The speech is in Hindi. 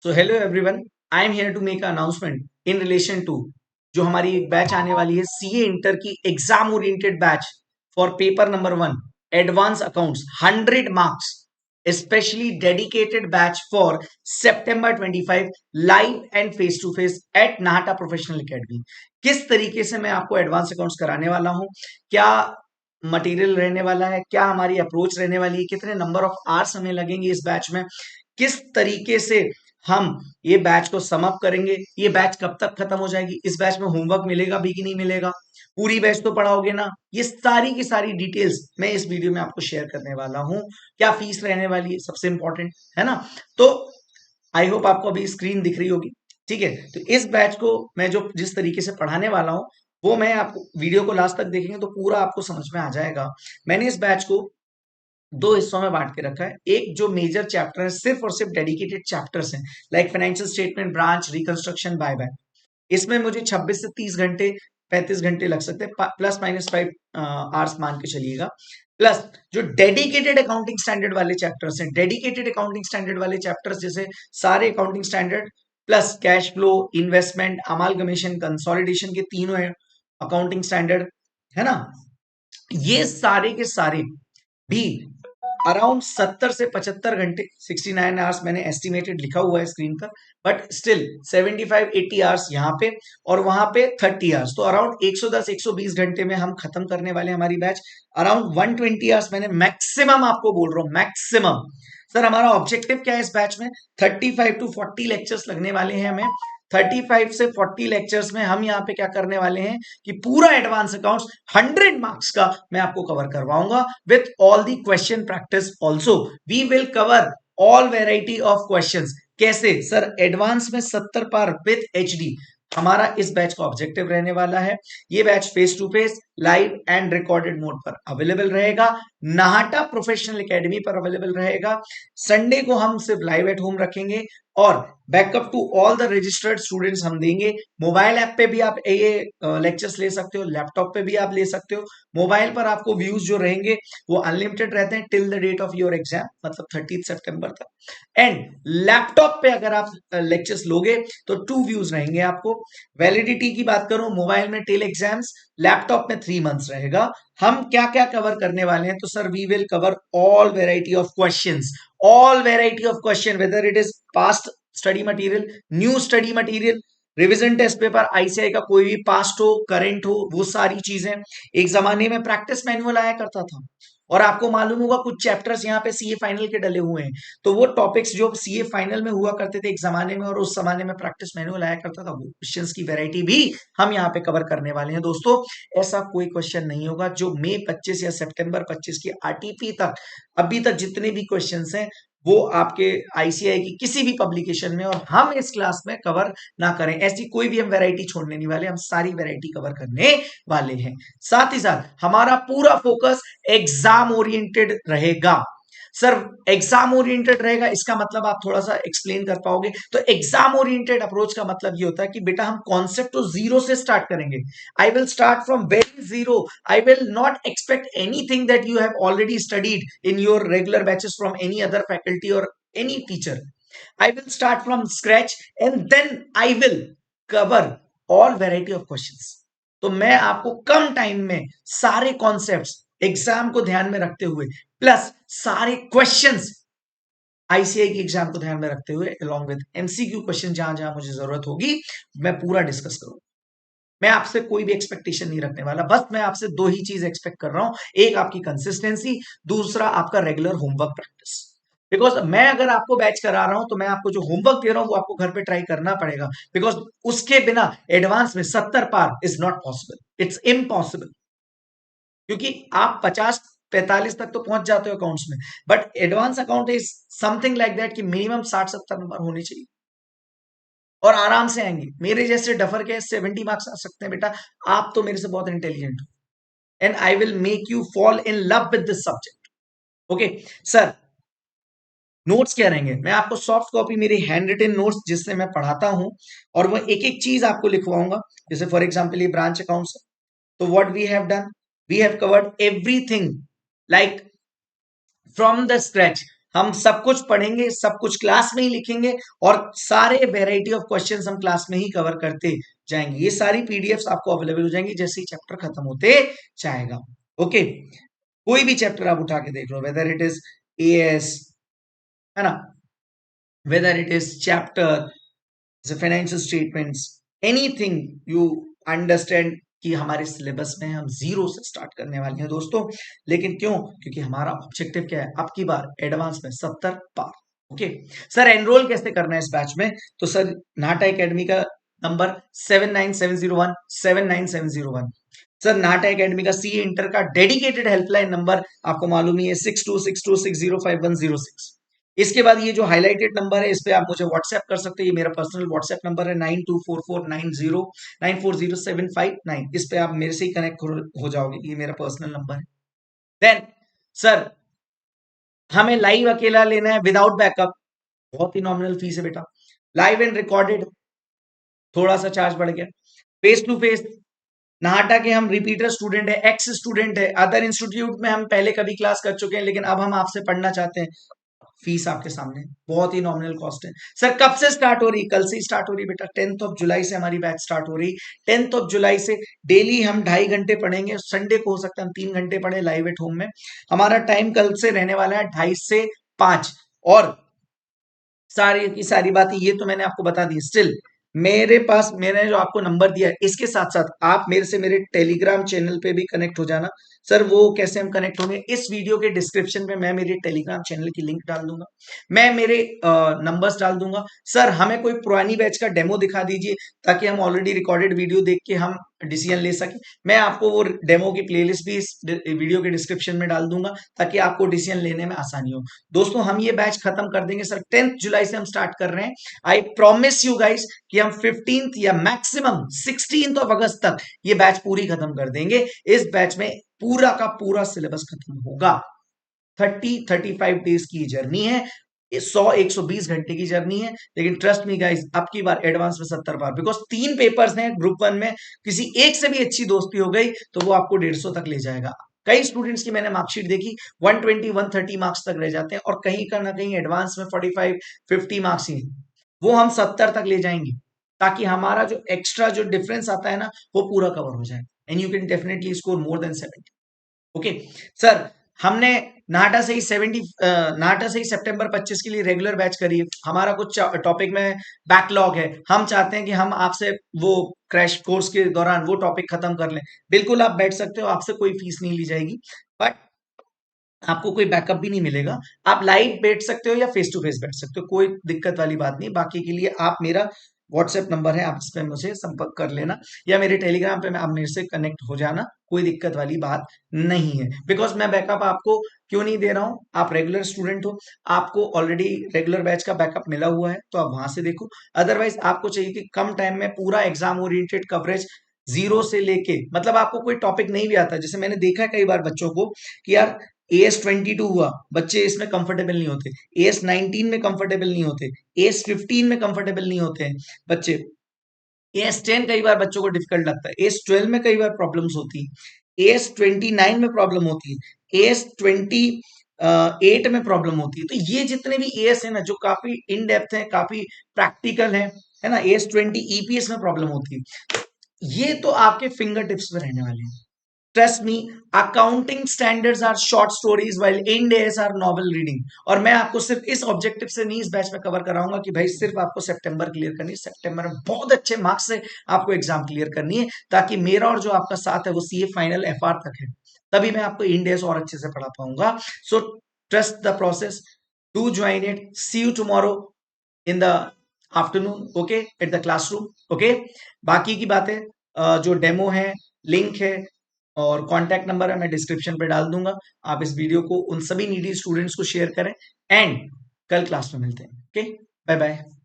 So hello everyone, I am here to make announcement in relation to जो हमारी एक बैच आने वाली है सीए इंटर की exam oriented batch for paper number 1 advance accounts 100 marks specially dedicated batch for September 25 live and face to face at Nahata professional academy. किस तरीके से मैं आपको एडवांस अकाउंट्स कराने वाला हूं, क्या मटेरियल रहने वाला है, क्या हमारी अप्रोच रहने वाली है, कितने नंबर ऑफ आवर्स हमें लगेंगे इस बैच में, किस तरीके से हम ये बैच को समअप करेंगे, ये बैच कब तक खत्म हो जाएगी, इस बैच में होमवर्क मिलेगा भी कि नहीं मिलेगा, पूरी बैच तो पढ़ाओगे ना, ये सारी की सारी डिटेल्स मैं इस वीडियो में आपको शेयर करने वाला हूं। क्या फीस रहने वाली है, सबसे इंपॉर्टेंट है ना। तो आई होप आपको अभी स्क्रीन दिख रही होगी। ठीक है, तो इस बैच को मैं जो जिस तरीके से पढ़ाने वाला हूं वो मैं आपको वीडियो को लास्ट तक देखेंगे तो पूरा आपको समझ में आ जाएगा। मैंने इस बैच को दो हिस्सों में बांट के रखा है। एक जो मेजर चैप्टर है, सिर्फ और सिर्फ डेडिकेटेड चैप्टर्स हैं, like financial statement, branch, reconstruction, buyback. इसमें मुझे 26 से 30 घंटे 35 घंटे लग सकते हैं, प्लस माइनस 5 आवर्स मान के चलिएगा। प्लस जो डेडिकेटेड अकाउंटिंग स्टैंडर्ड वाले चैप्टर्स हैं, डेडिकेटेड अकाउंटिंग स्टैंडर्ड वाले चैप्टर्स जैसे सारे accounting standard plus cash flow, investment, amalgamation, consolidation के तीनों है अकाउंटिंग स्टैंडर्ड, है ना। ये सारे के सारे भी अराउंड 70 से 75 घंटे, 69 आवर्स मैंने एस्टिमेटेड लिखा हुआ है स्क्रीन पर, बट स्टिल 75-80 आवर्स यहाँ पे और वहां पे 30 आवर्स, तो अराउंड 110-120 घंटे में हम खत्म करने वाले हैं हमारी बैच। अराउंड 120 आवर्स मैंने मैक्सिमम आपको बोल रहा हूँ, मैक्सिमम। सर हमारा ऑब्जेक्टिव क्या है इस बैच में? 35 to 40 लेक्चर्स लगने वाले हैं हमें। 35 से 40 लेक्चर्स में हम यहाँ पे क्या करने वाले हैं कि पूरा एडवांस अकाउंट्स 100 मार्क्स का मैं आपको कवर करवाऊंगा with all the question practice also. We will cover all variety of questions. कैसे सर? एडवांस में 70 पार विथ एचडी हमारा इस बैच का ऑब्जेक्टिव रहने वाला है। ये batch face to face, live and recorded mode पर अवेलेबल रहेगा, नाहटा प्रोफेशनल एकेडमी पर अवेलेबल रहेगा। संडे को हम सिर्फ लाइव एट होम रखेंगे और backup to all the registered students हम देंगे। मोबाइल ऐप पे भी आप ये लेक्चर्स ले सकते हो, लैपटॉप पे भी आप ले सकते हो। मोबाइल पर आपको व्यूज जो रहेंगे वो अनलिमिटेड रहते हैं till the date of your exam, मतलब 30 सितंबर तक। एंड लैपटॉप पे अगर आप लेक्चर्स लोगे तो 2 व्यूज रहेंगे आपको। वैलिडिटी की बात करूं, मोबाइल में टिल एग्जाम्स, लैपटॉप में 3 मंथ्स रहेगा। हम क्या क्या कवर करने वाले हैं? तो sir we will cover all variety of questions, all variety of question, whether it is past study material, new study material, revision test paper, ICI का कोई भी पास्ट हो, करंट हो, वो सारी चीजें। एक जमाने में प्रैक्टिस मैनुअल आया करता था और आपको मालूम होगा कुछ चैप्टर्स यहाँ पे सीए फाइनल के डले हुए हैं, तो वो टॉपिक्स जो सीए फाइनल में हुआ करते थे एक जमाने में और उस जमाने में प्रैक्टिस मैनुअल आया करता था, वो क्वेश्चंस की वैरायटी भी हम यहाँ पे कवर करने वाले हैं दोस्तों। ऐसा कोई क्वेश्चन नहीं होगा जो मई 25 या सितंबर 25 की आरटीपी तक अभी तक जितने भी क्वेश्चंस हैं वो आपके आईसीआई की किसी भी पब्लिकेशन में और हम इस क्लास में कवर ना करें, ऐसी कोई भी हम वैरायटी छोड़ने नहीं वाले, हम सारी वैरायटी कवर करने वाले हैं। साथ ही साथ हमारा पूरा फोकस एग्जाम ओरिएंटेड रहेगा। सर एग्जाम ओरिएंटेड रहेगा इसका मतलब आप थोड़ा सा एक्सप्लेन कर पाओगे? तो एग्जाम ओरिएंटेड अप्रोच का मतलब ये होता है कि बेटा हम कॉन्सेप्ट तो जीरो से स्टार्ट करेंगे। I will start from very zero. I will not expect anything that you have already studied in your regular batches from any other faculty और any teacher. I will start from scratch and then I will cover all variety of questions. तो मैं आपको कम टाइम में सारे कॉन्सेप्ट्स एग्जाम को ध्यान में रखते हुए प्लस सारे क्वेश्चंस आईसीआई की एग्जाम को ध्यान में रखते हुए अलॉन्ग विद एमसीक्यू क्वेश्चन जहां जहां मुझे जरूरत होगी मैं पूरा डिस्कस करूंगा। मैं आपसे कोई भी एक्सपेक्टेशन नहीं रखने वाला, बस मैं आपसे दो ही चीज एक्सपेक्ट कर रहा हूं, एक आपकी कंसिस्टेंसी, दूसरा आपका रेगुलर होमवर्क प्रैक्टिस। बिकॉज मैं अगर आपको बैच करा रहा हूं तो मैं आपको जो होमवर्क दे रहा हूं वो आपको घर पे ट्राई करना पड़ेगा, बिकॉज उसके बिना एडवांस में 70 पार is not possible, it's impossible. क्योंकि आप 50-45 तक तो पहुंच जाते हो अकाउंट्स में, but advance account is something like that कि मिनिमम 60-70 नंबर होने चाहिए और आराम से आएंगे। मेरे जैसे डफर के 70 मार्क्स आ सकते हैं बेटा, आप तो मेरे से बहुत इंटेलिजेंट हो and I will make you fall in love with this subject. Okay sir, notes क्या रहेंगे? मैं आपको सॉफ्ट कॉपी मेरी हैंड रिटन नोट्स जिससे मैं पढ़ाता हूं और वो एक एक चीज आपको लिखवाऊंगा। जैसे फॉर एग्जांपल ये ब्रांच अकाउंट्स है, तो what we have done, we have covered everything like from the scratch. हम सब कुछ पढ़ेंगे, सब कुछ क्लास में ही लिखेंगे और सारे वेराइटी ऑफ क्वेश्चंस हम क्लास में ही कवर करते जाएंगे। ये सारी पीडीएफ्स आपको अवेलेबल हो जाएंगी जैसे ही चैप्टर खत्म होते जाएगा। ओके, कोई भी चैप्टर आप उठा के देख लो, वेदर इट इज एएस, है ना, whether it is chapter financial statements, anything you understand कि हमारे सिलेबस में हम जीरो से स्टार्ट करने वाले हैं दोस्तों। लेकिन क्यों? क्योंकि हमारा ऑब्जेक्टिव क्या है, अब की बार एडवांस में 70 पार। ओके सर, एनरोल कैसे करना है इस बैच में? तो सर नाटा एकेडमी का नंबर 79701 79701। सर नाटा एकेडमी का सीए इंटर का डेडिकेटेड हेल्पलाइन नंबर आपको मालूम ही है 6262605106। इसके बाद ये जो हाईलाइटेड नंबर है इस पे आप मुझे व्हाट्सएप कर सकते हैं, ये मेरा पर्सनल व्हाट्सएप नंबर है 924490940759। इस पे आप मेरे से ही कनेक्ट हो जाओगे, ये मेरा पर्सनल नंबर है। देन सर हमें लाइव अकेला लेना है विदाउट बैकअप, बहुत ही नॉमिनल फीस है बेटा। लाइव एंड रिकॉर्डेड थोड़ा सा चार्ज बढ़ गया। फेस टू फेस नाहटा के हम रिपीटर स्टूडेंट है, एक्स स्टूडेंट है, अदर इंस्टीट्यूट में हम पहले कभी क्लास कर चुके हैं लेकिन अब हम आपसे पढ़ना चाहते हैं, फीस आपके सामने बहुत ही नॉमिनल कॉस्ट है। सर कब से स्टार्ट हो रही? कल से ही स्टार्ट हो रही बेटा, 10th ऑफ जुलाई से हमारी बैच स्टार्ट हो रही। 10th ऑफ जुलाई से डेली हम 2.5 घंटे पढ़ेंगे, संडे को हो सकता है हम 3 घंटे पढ़े लाइव एट होम में। हमारा टाइम कल से रहने वाला है 2:30 से 5। और सारी की सारी बातें ये तो मैंने आपको बता दी। स्टिल मेरे पास मैंने जो आपको नंबर दिया है इसके साथ साथ आप मेरे से मेरे टेलीग्राम चैनल पे भी कनेक्ट हो जाना। सर वो कैसे हम कनेक्ट होंगे? इस वीडियो के डिस्क्रिप्शन में मैं मेरे टेलीग्राम चैनल की लिंक डाल दूंगा, मैं मेरे नंबर्स डाल दूंगा। सर हमें कोई पुरानी बैच का डेमो दिखा दीजिए ताकि हम ऑलरेडी रिकॉर्डेड वीडियो देख के हम डिसीजन ले सके। मैं आपको वो डेमो की प्लेलिस्ट भी इस वीडियो के डिस्क्रिप्शन में डाल दूंगा ताकि आपको डिसीजन लेने में आसानी हो। दोस्तों हम ये बैच खत्म कर देंगे सर, 10th जुलाई से हम स्टार्ट कर रहे हैं। आई प्रॉमिस यू गाइस कि हम 15th या मैक्सिमम 16th ऑफ अगस्त तक ये बैच पूरी खत्म कर देंगे। इस बैच में पूरा का पूरा सिलेबस खत्म होगा। 30-35 डेज की जर्नी है, 100-120 घंटे की जर्नी है। लेकिन ट्रस्ट मी गाइस, अब की बार एडवांस में 70 बार, बिकॉज 3 पेपर्स हैं ग्रुप 1 में, किसी एक से भी अच्छी दोस्ती हो गई तो वो आपको 150 तक ले जाएगा। कई स्टूडेंट्स की मैंने मार्कशीट देखी 120-130 मार्क्स तक रह जाते हैं और कहीं का ना कहीं एडवांस में 45-50 मार्क्स ही, वो हम 70 तक ले जाएंगे ताकि हमारा जो एक्स्ट्रा जो डिफरेंस आता है ना वो पूरा कवर हो जाए and you can definitely score more than 70। Okay sir, हमने नाटा से ही 70 नाटा से ही सितंबर 25 के लिए रेगुलर बैच करी है। हमारा कुछ टॉपिक में बैकलॉग है, हम चाहते हैं कि हम आपसे वो क्रैश कोर्स के दौरान वो टॉपिक खत्म कर लें। बिल्कुल आप बैठ सकते हो, आपसे कोई फीस नहीं ली जाएगी, बट आपको कोई बैकअप भी नहीं मिलेगा। आप लाइव बैठ सकते हो या फेस टू फेस बैठ सकते हो, कोई दिक्कत वाली बात नहीं। बाकी के लिए आप मेरा व्हाट्सएप नंबर है, आप इस पे मुझे संपर्क कर लेना या मेरे टेलीग्राम पे आप मेरे से कनेक्ट हो जाना, कोई दिक्कत वाली बात नहीं है। बिकॉज मैं बैकअप आपको क्यों नहीं दे रहा हूं, आप रेगुलर स्टूडेंट हो, आपको ऑलरेडी रेगुलर बैच का बैकअप मिला हुआ है तो आप वहां से देखो। अदरवाइज आपको चाहिए कि कम टाइम में पूरा एग्जाम ओरिएंटेड कवरेज जीरो से लेके, मतलब आपको कोई टॉपिक नहीं भी आता, जैसे मैंने देखा है कई बार बच्चों को कि यार AS22 हुआ, बच्चे इसमें कंफर्टेबल नहीं होते, AS19 में कंफर्टेबल नहीं होते, AS15 में कंफर्टेबल नहीं होते हैं बच्चे, AS10 कई बार बच्चों को डिफिकल्ट लगता है, AS12 में कई बार प्रॉब्लम्स होती है, AS29 में प्रॉब्लम होती है, AS28 में प्रॉब्लम होती है। तो ये जितने भी एएस है ना जो काफी इन डेप्थ है, काफी प्रैक्टिकल है ना, AS20 EPS में प्रॉब्लम होती है, ये तो आपके फिंगर टिप्स पे रहने वाले हैं। Trust me, accounting standards are short stories while Ind AS are novel reading. और मैं आपको सिर्फ इस ऑब्जेक्टिव से नहीं इस बैच में कवर कराऊंगा कि भाई सिर्फ आपको सितंबर क्लियर करनी है, सितंबर में बहुत अच्छे मार्क्स से आपको एग्जाम क्लियर करनी है ताकि मेरा और जो आपका साथ है वो सीए फाइनल FR तक है, तभी मैं आपको इंड एस और अच्छे से पढ़ा पाऊंगा। So trust the process, do join it, see you tomorrow in the afternoon, okay, at the classroom, okay. बाकी की बातें जो डेमो है, लिंक है और कांटेक्ट नंबर है मैं डिस्क्रिप्शन पे डाल दूंगा। आप इस वीडियो को उन सभी नीडी स्टूडेंट्स को शेयर करें एंड कल क्लास में मिलते हैं। Okay, bye bye.